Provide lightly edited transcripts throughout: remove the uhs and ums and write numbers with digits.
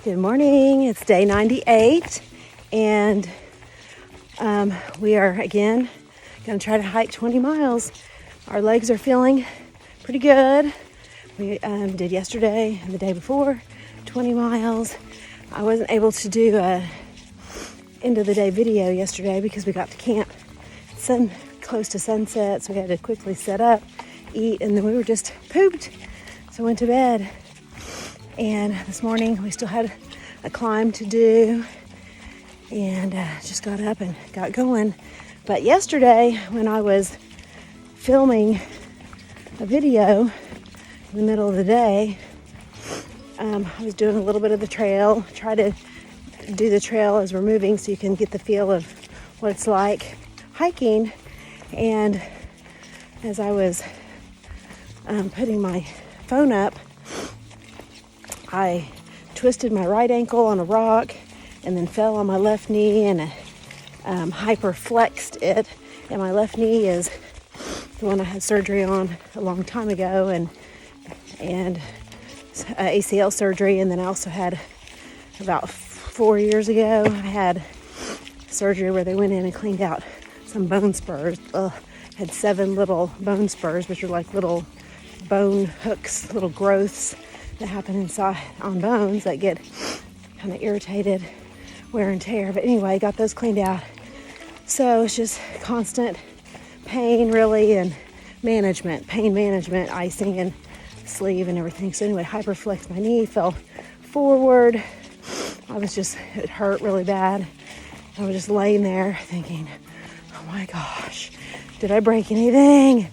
Good morning. It's day 98 and we are again going to try to hike 20 miles. Our legs are feeling pretty good. We did yesterday and the day before 20 miles. I wasn't able to do a end of the day video yesterday because we got to camp close to sunset, so we had to quickly set up, eat, and then we were just pooped. So I went to bed. And this morning we still had a climb to do and just got up and got going. But yesterday when I was filming a video in the middle of the day, I was doing a little bit of the trail, try to do the trail as we're moving so you can get the feel of what it's like hiking. And as I was putting my phone up, I twisted my right ankle on a rock and then fell on my left knee and hyperflexed it. And my left knee is the one I had surgery on a long time ago, and ACL surgery. And then I also had about 4 years ago, I had surgery where they went in and cleaned out some bone spurs. Had 7 little bone spurs, which are like little bone hooks, little growths that happen inside on bones that get kind of irritated, wear and tear. But anyway, got those cleaned out. So it's just constant pain really, and pain management, icing and sleeve and everything. So anyway, hyperflexed my knee, fell forward. It hurt really bad. I was just laying there thinking, oh my gosh, did I break anything?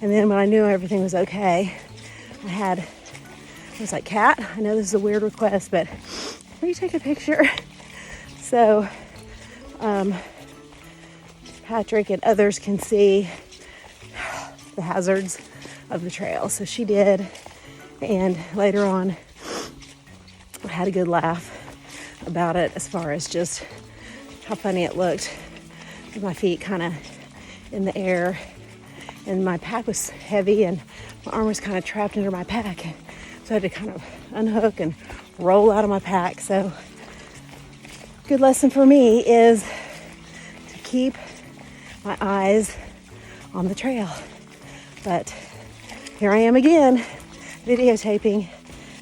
And then when I knew everything was okay, I was like, Kat, I know this is a weird request, but will you take a picture? So Patrick and others can see the hazards of the trail. So she did. And later on, I had a good laugh about it as far as just how funny it looked with my feet kind of in the air. And my pack was heavy and my arm was kind of trapped under my pack. So I had to kind of unhook and roll out of my pack. So good lesson for me is to keep my eyes on the trail. But here I am again, videotaping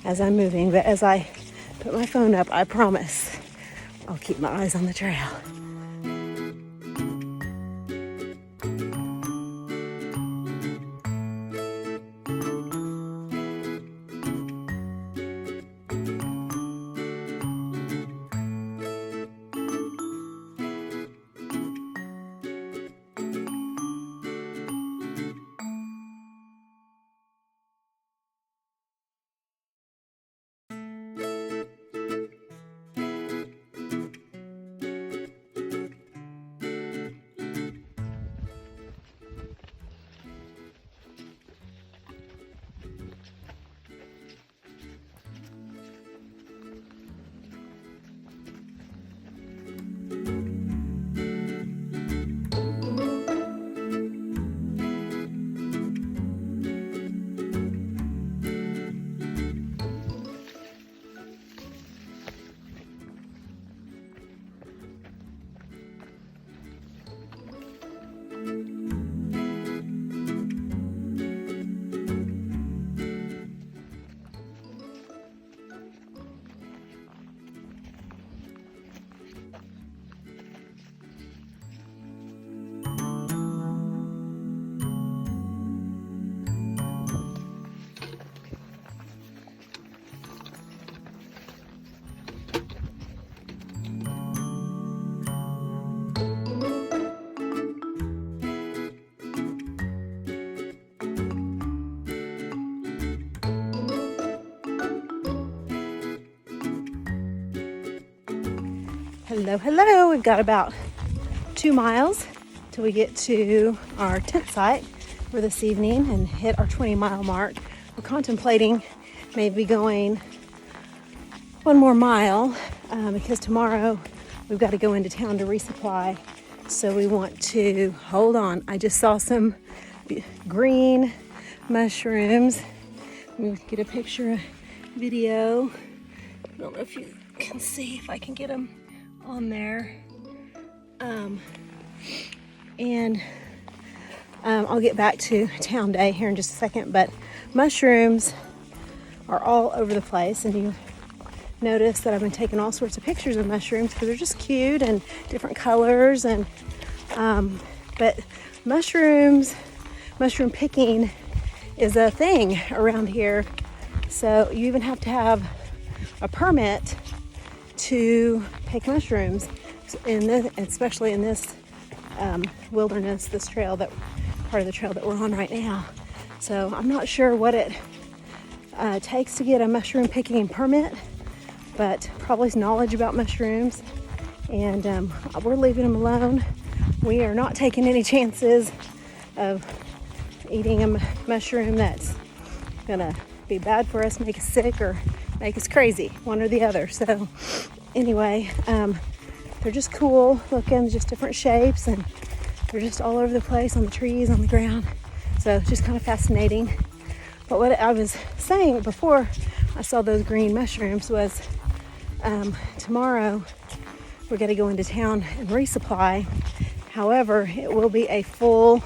as I'm moving. But as I put my phone up, I promise I'll keep my eyes on the trail. Hello. We've got about 2 miles till we get to our tent site for this evening and hit our 20-mile mark. We're contemplating maybe going 1 more mile because tomorrow we've got to go into town to resupply. So we want to hold on. I just saw some green mushrooms. Let me get a picture, video. I don't know if you can see, if I can get them on there. I'll get back to town day here in just a second, but mushrooms are all over the place, and you notice that I've been taking all sorts of pictures of mushrooms because they're just cute and different colors. And but mushroom picking is a thing around here, so you even have to have a permit to pick mushrooms, especially in this wilderness, this trail, that part of the trail that we're on right now. So I'm not sure what it takes to get a mushroom picking permit, but probably knowledge about mushrooms. And we're leaving them alone. We are not taking any chances of eating a mushroom that's gonna be bad for us, make us sick, or make us crazy, one or the other. So anyway, they're just cool looking, just different shapes, and they're just all over the place, on the trees, on the ground. So it's just kind of fascinating. But what I was saying before I saw those green mushrooms was tomorrow we're going to go into town and resupply. However, it will be a full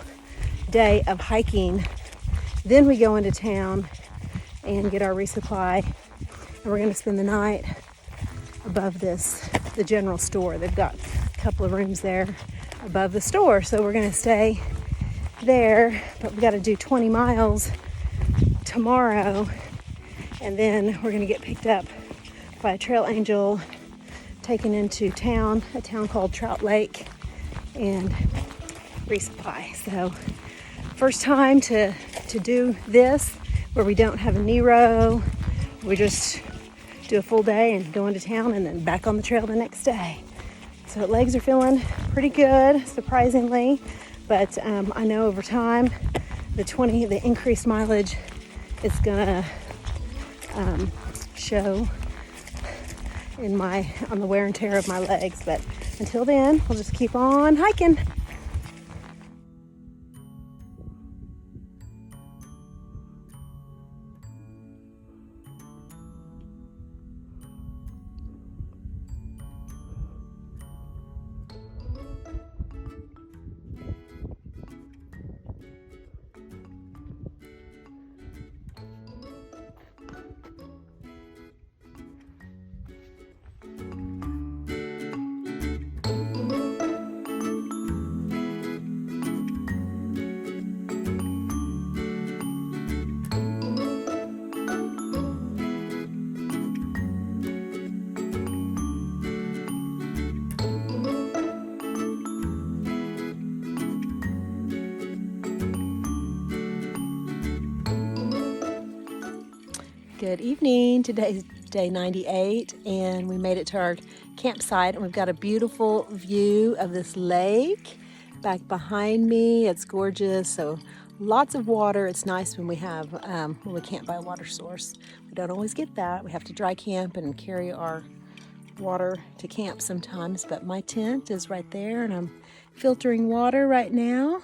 day of hiking. Then we go into town and get our resupply. And we're going to spend the night above the general store. They've got a couple of rooms there above the store. So we're going to stay there, but we got to do 20 miles tomorrow. And then we're going to get picked up by a trail angel, taken into town, a town called Trout Lake, and resupply. So first time to do this where we don't have a Nero. We just do a full day and go into town and then back on the trail the next day. So legs are feeling pretty good, surprisingly, but I know over time the increased mileage is gonna show on the wear and tear of my legs. But until then, we'll just keep on hiking. Good evening. Today's day 98, and we made it to our campsite, and we've got a beautiful view of this lake back behind me. It's gorgeous. So lots of water. It's nice when we camp by a water source. We don't always get that. We have to dry camp and carry our water to camp sometimes, but my tent is right there, and I'm filtering water right now,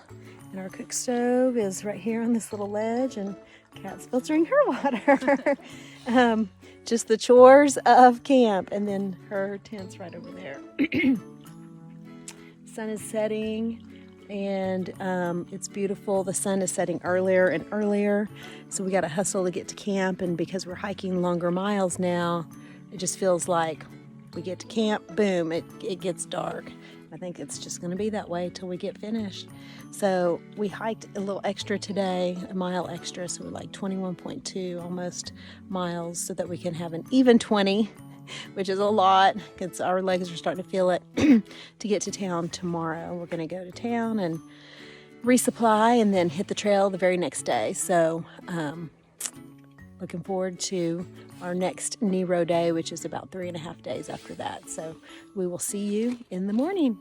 and our cook stove is right here on this little ledge, and Kat's filtering her water. Just the chores of camp, and then her tent's right over there. Sun is setting, and it's beautiful. The sun is setting earlier and earlier, so we got to hustle to get to camp. And because we're hiking longer miles now, it just feels like we get to camp, boom, it gets dark. I think it's just going to be that way till we get finished. So we hiked a little extra today, a mile extra, so we're like 21.2 almost miles, so that we can have an even 20, which is a lot because our legs are starting to feel it, to get to town tomorrow. We're going to go to town and resupply and then hit the trail the very next day. So looking forward to our next Nero day, which is about 3.5 days after that. So we will see you in the morning.